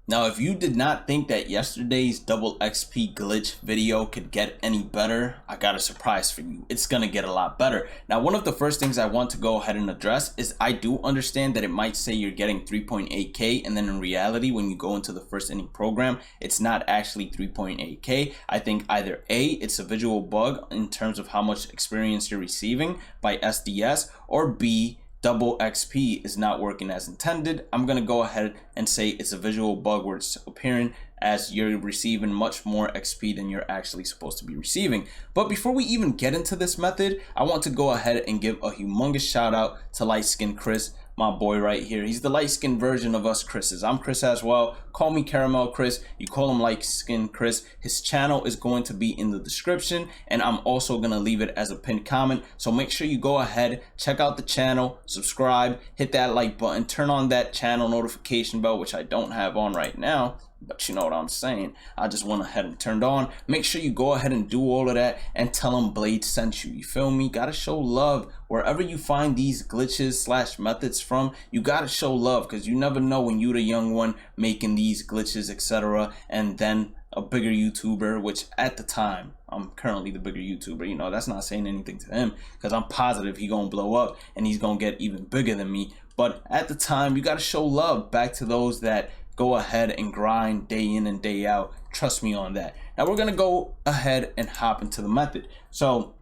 Now, if you did not think that yesterday's double XP glitch video could get any better, I got a surprise for you. It's gonna get a lot better. Now, one of the first things I want to go ahead and address is I do understand that it might say you're getting 3.8k, and then in reality, when you go into the first inning program, it's not actually 3.8k. I think either A, it's a visual bug in terms of how much experience you're receiving by SDS, or B, double XP is not working as intended. I'm going to go ahead and say it's a visual bug where it's appearing as you're receiving much more XP than you're actually supposed to be receiving. But before we even get into this method, I want to go ahead and give a humongous shout out to Light Skin Chris, my boy right here. He's the light skin version of us Chris's. I'm Chris as well. Call me Caramel Chris. You call him Light Skin Chris. His channel is going to be in the description, and I'm also going to leave it as a pinned comment. So make sure you go ahead, check out the channel, subscribe, hit that like button, turn on that channel notification bell, which I don't have on right now, but you know what I'm saying. I just went ahead and turned on. Make sure you go ahead and do all of that and tell them Blade sent you. You feel me? Gotta show love wherever you find these glitches slash methods from. You gotta show love, because you never know when you the young one making these glitches, etc., and then a bigger YouTuber, which at the time I'm currently the bigger YouTuber. You know, that's not saying anything to him, because I'm positive he gonna blow up and he's gonna get even bigger than me. But at the time, you gotta show love back to those that go ahead and grind day in and day out. Trust me on that. Now we're gonna go ahead and hop into the method. So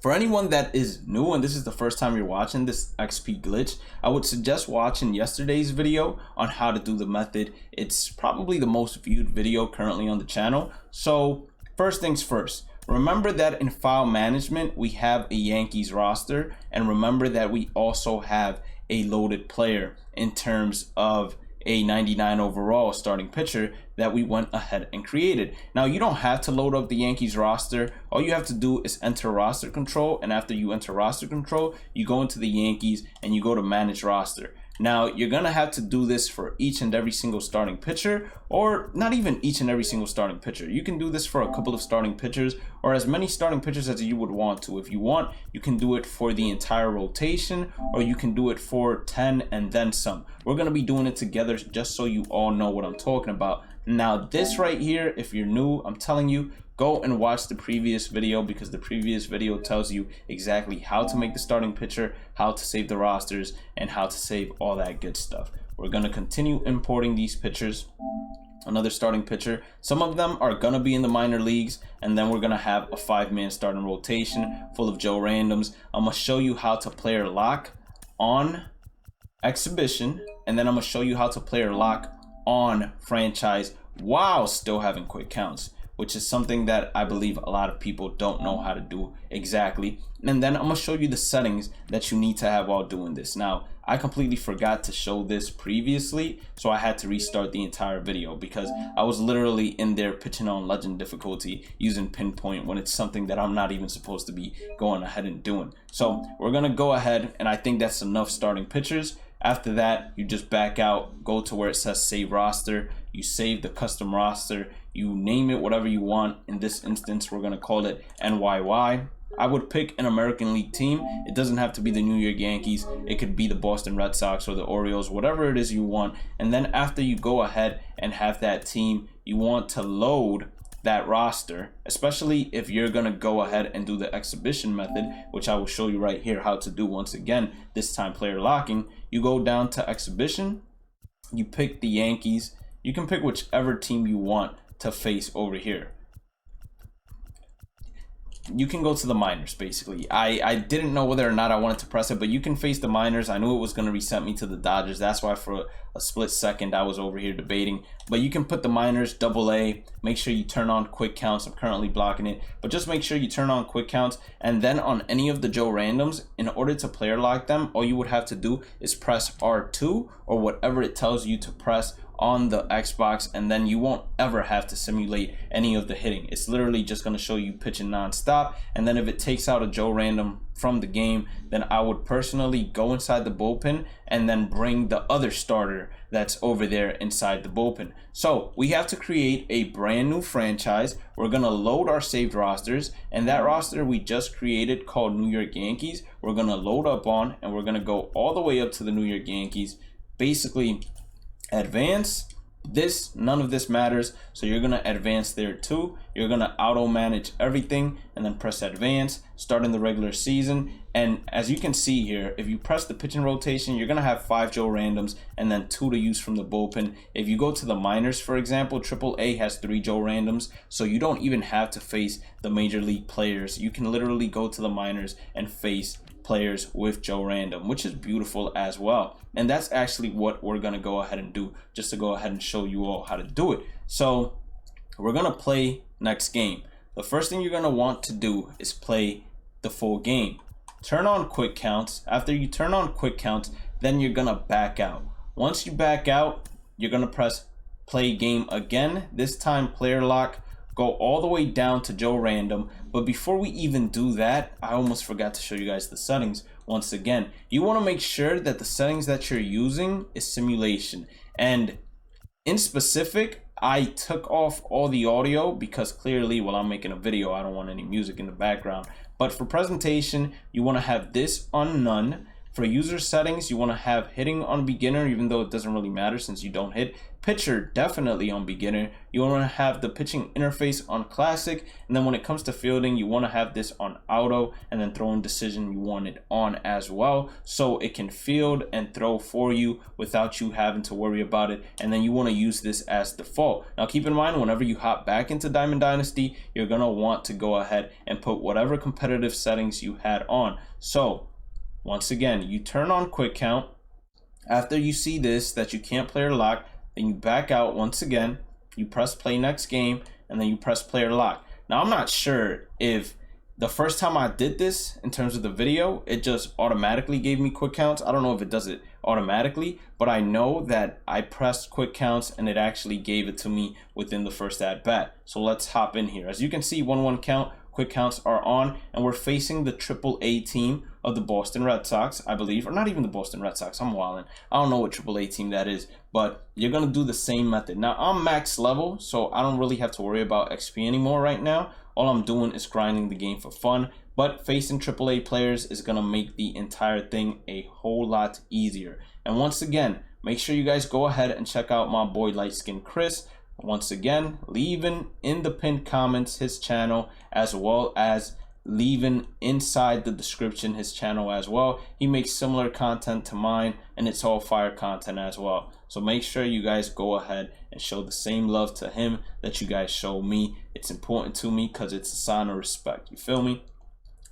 for anyone that is new and this is the first time you're watching this XP glitch, I would suggest watching yesterday's video on how to do the method. It's probably the most viewed video currently on the channel. So first things first, remember that in file management we have a Yankees roster, and remember that we also have a loaded player in terms of a 99 overall starting pitcher that we went ahead and created. Now, you don't have to load up the Yankees roster. All you have to do is enter roster control, and after you enter roster control, you go into the Yankees and you go to manage roster. Now, you're gonna have to do this for each and every single starting pitcher, or not even each and every single starting pitcher. You can do this for a couple of starting pitchers, or as many starting pitchers as you would want to. If you want, you can do it for the entire rotation, or you can do it for 10 and then some. We're gonna be doing it together just so you all know what I'm talking about. Now, this right here, if you're new, I'm telling you, go and watch the previous video, because the previous video tells you exactly how to make the starting pitcher, how to save the rosters, and how to save all that good stuff. We're going to continue importing these pitchers. Another starting pitcher. Some of them are going to be in the minor leagues, and then we're going to have a 5-man starting rotation full of Joe Randoms. I'm going to show you how to player lock on exhibition, and then I'm going to show you how to player lock on franchise while still having quick counts, which is something that I believe a lot of people don't know how to do exactly. And then I'm gonna show you the settings that you need to have while doing this. Now, I completely forgot to show this previously, so I had to restart the entire video because I was literally in there pitching on legend difficulty using pinpoint when it's something that I'm not even supposed to be going ahead and doing. So we're gonna go ahead, and I think that's enough starting pitchers. After that, you just back out, go to where it says save roster, you save the custom roster, you name it whatever you want. In this instance, we're going to call it NYY. I would pick an American League team. It doesn't have to be the New York Yankees. It could be the Boston Red Sox or the Orioles, whatever it is you want. And then after you go ahead and have that team, you want to load that roster, especially if you're going to go ahead and do the exhibition method, which I will show you right here how to do once again, this time player locking. You go down to exhibition, you pick the Yankees. You can pick whichever team you want to face over here. You can go to the minors, basically. I didn't know whether or not I wanted to press it, but you can face the minors. I knew it was going to reset me to the Dodgers. That's why for a split second I was over here debating. But you can put the minors, AA. Make sure you turn on quick counts. I'm currently blocking it, but just make sure you turn on quick counts. And then on any of the Joe Randoms, in order to player lock them, all you would have to do is press R2 or whatever it tells you to press on the Xbox, and then you won't ever have to simulate any of the hitting. It's literally just going to show you pitching non-stop. And then if it takes out a Joe Random from the game, then I would personally go inside the bullpen and then bring the other starter that's over there inside the bullpen. So we have to create a brand new franchise. We're going to load our saved rosters, and that roster we just created called New York Yankees, we're going to load up on, and we're going to go all the way up to the New York Yankees. Basically, advance, None of this matters, so you're gonna advance there too. You're gonna auto manage everything and then press advance, start in the regular season. And as you can see here, if you press the pitching rotation, you're gonna have 5 Joe Randoms and then 2 to use from the bullpen. If you go to the minors, for example, AAA has 3 Joe Randoms, so you don't even have to face the major league players. You can literally go to the minors and face players with Joe Random, which is beautiful as well. And that's actually what we're gonna go ahead and do, just to go ahead and show you all how to do it. So we're gonna play next game. The first thing you're gonna want to do is play the full game. Turn on quick counts. After you turn on quick counts, then you're gonna back out. Once you back out, you're gonna press play game again. This time player lock, go all the way down to Joe Random. But before we even do that, I almost forgot to show you guys the settings. Once again, you want to make sure that the settings that you're using is simulation. And in specific, I took off all the audio because clearly while I'm making a video, I don't want any music in the background. But for presentation, you want to have this on none. For user settings, you want to have hitting on beginner, even though it doesn't really matter since you don't hit. Pitcher, definitely on beginner. You want to have the pitching interface on classic. And then when it comes to fielding, you want to have this on auto. And then throwing decision, you want it on as well, so it can field and throw for you without you having to worry about it. And then you want to use this as default. Now keep in mind, whenever you hop back into Diamond Dynasty, you're going to want to go ahead and put whatever competitive settings you had on. So once again, you turn on quick count. After you see this, that you can't player lock, then you back out once again, you press play next game, and then you press player lock. Now, I'm not sure if the first time I did this in terms of the video, it just automatically gave me quick counts. I don't know if it does it automatically, but I know that I pressed quick counts and it actually gave it to me within the first at bat. So let's hop in here. As you can see, 1-1 count. Quick counts are on, and we're facing the AAA team of the Boston Red Sox, I believe, or not even the Boston Red Sox. I'm wilding. I don't know what AAA team that is, but you're gonna do the same method. Now I'm max level, so I don't really have to worry about XP anymore right now. All I'm doing is grinding the game for fun, but facing AAA players is gonna make the entire thing a whole lot easier. And once again, make sure you guys go ahead and check out my boy Light Skin Chris. Once again, leaving in the pinned comments his channel, as well as leaving inside the description his channel as well. He makes similar content to mine, and it's all fire content as well. So make sure you guys go ahead and show the same love to him that you guys show me. It's important to me because it's a sign of respect. You feel me?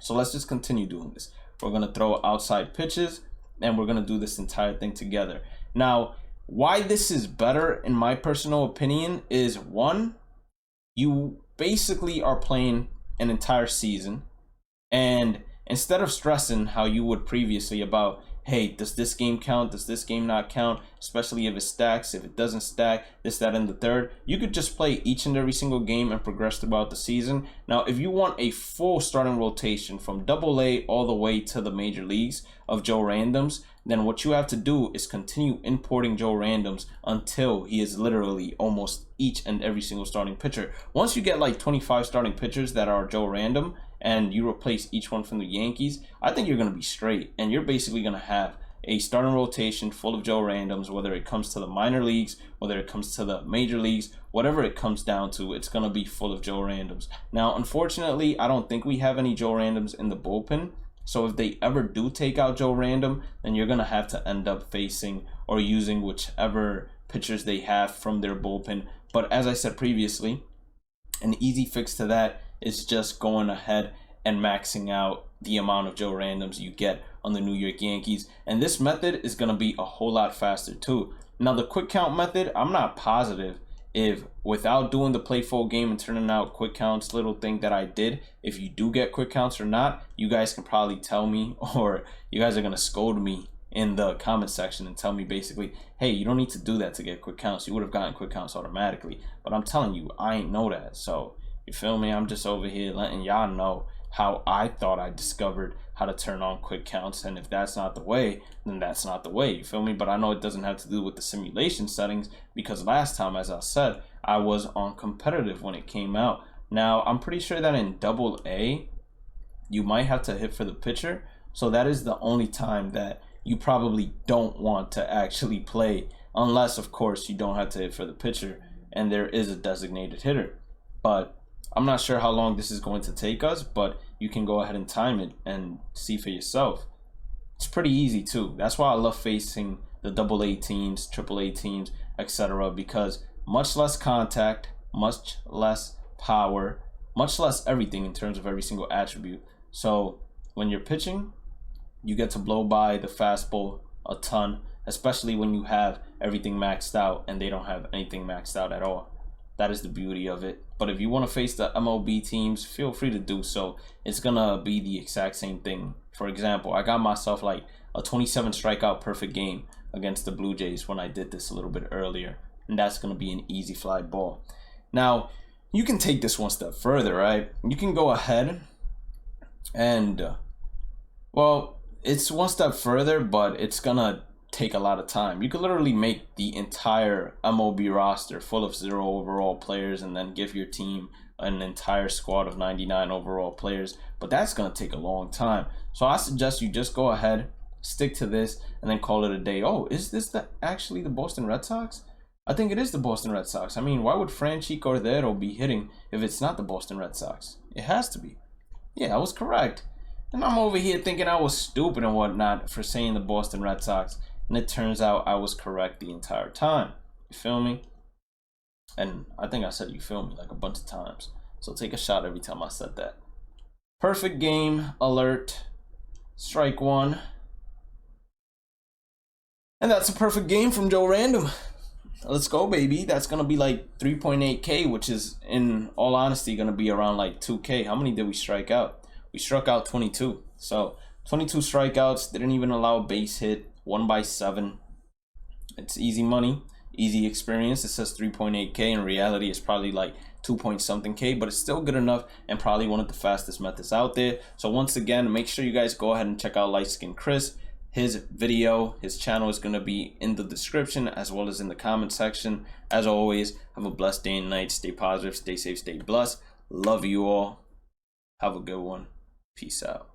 So let's just continue doing this. We're gonna throw outside pitches, and we're gonna do this entire thing together. Now, why this is better in my personal opinion is, one, you basically are playing an entire season, and instead of stressing how you would previously about, hey, does this game count, does this game not count, especially if it stacks, if it doesn't stack, this, that, and the third, you could just play each and every single game and progress throughout the season. Now, if you want a full starting rotation from AA all the way to the major leagues of Joe Randoms, then what you have to do is continue importing Joe Randoms until he is literally almost each and every single starting pitcher. Once you get like 25 starting pitchers that are Joe Random, and you replace each one from the Yankees, I think you're going to be straight, and you're basically going to have a starting rotation full of Joe Randoms, whether it comes to the minor leagues, whether it comes to the major leagues, whatever it comes down to, it's going to be full of Joe Randoms. Now, unfortunately, I don't think we have any Joe Randoms in the bullpen, so if they ever do take out Joe Random, then you're going to have to end up facing or using whichever pitchers they have from their bullpen. But as I said previously, an easy fix to that is just going ahead and maxing out the amount of Joe Randoms you get on the New York Yankees. And this method is going to be a whole lot faster too. Now, the quick count method, I'm not positive if without doing the play full game and turning out quick counts little thing that I did, if you do get quick counts or not. You guys can probably tell me, or you guys are going to scold me in the comment section and tell me basically, hey, you don't need to do that to get quick counts. You would have gotten quick counts automatically. But I'm telling you, I ain't know that. So you feel me? I'm just over here letting y'all know how I thought I discovered how to turn on quick counts. And if that's not the way, then that's not the way. You feel me? But I know it doesn't have to do with the simulation settings, because last time, as I said, I was on competitive when it came out. Now, I'm pretty sure that in AA, you might have to hit for the pitcher. So that is the only time that you probably don't want to actually play unless of course you don't have to hit for the pitcher and there is a designated hitter. But I'm not sure how long this is going to take us, but you can go ahead and time it and see for yourself. It's pretty easy too. That's why I love facing the AA teams, AAA teams, etc., because much less contact, much less power, much less everything in terms of every single attribute. So when you're pitching, you get to blow by the fastball a ton, especially when you have everything maxed out and they don't have anything maxed out at all. That is the beauty of it. But if you want to face the MLB teams, feel free to do so. It's gonna be the exact same thing. For example, I got myself like a 27 strikeout perfect game against the Blue Jays when I did this a little bit earlier, and that's gonna be an easy fly ball. Now you can take this one step further, right? You can go ahead and well, it's one step further, but it's gonna take a lot of time. You could literally make the entire MLB roster full of 0 overall players and then give your team an entire squad of 99 overall players, but that's going to take a long time. So I suggest you just go ahead, stick to this, and then call it a day. Oh, is this actually the Boston Red Sox? I think it is the Boston Red Sox. I mean, why would Franchi Cordero be hitting if it's not the Boston Red Sox? It has to be. Yeah, I was correct. And I'm over here thinking I was stupid and whatnot for saying the Boston Red Sox. And it turns out I was correct the entire time. You feel me? And I think I said you feel me like a bunch of times. So take a shot every time I said that. Perfect game alert. Strike one. And that's a perfect game from Joe Random. Let's go, baby. That's going to be like 3.8K, which is, in all honesty, going to be around like 2K. How many did we strike out? We struck out 22. So 22 strikeouts. Didn't even allow a base hit. 1 by 7. It's easy money, easy experience. It says 3.8K. In reality, it's probably like 2 point something K, but it's still good enough and probably one of the fastest methods out there. So once again, make sure you guys go ahead and check out Light Skin Chris. His video, his channel is going to be in the description as well as in the comment section. As always, have a blessed day and night. Stay positive, stay safe, stay blessed. Love you all. Have a good one. Peace out.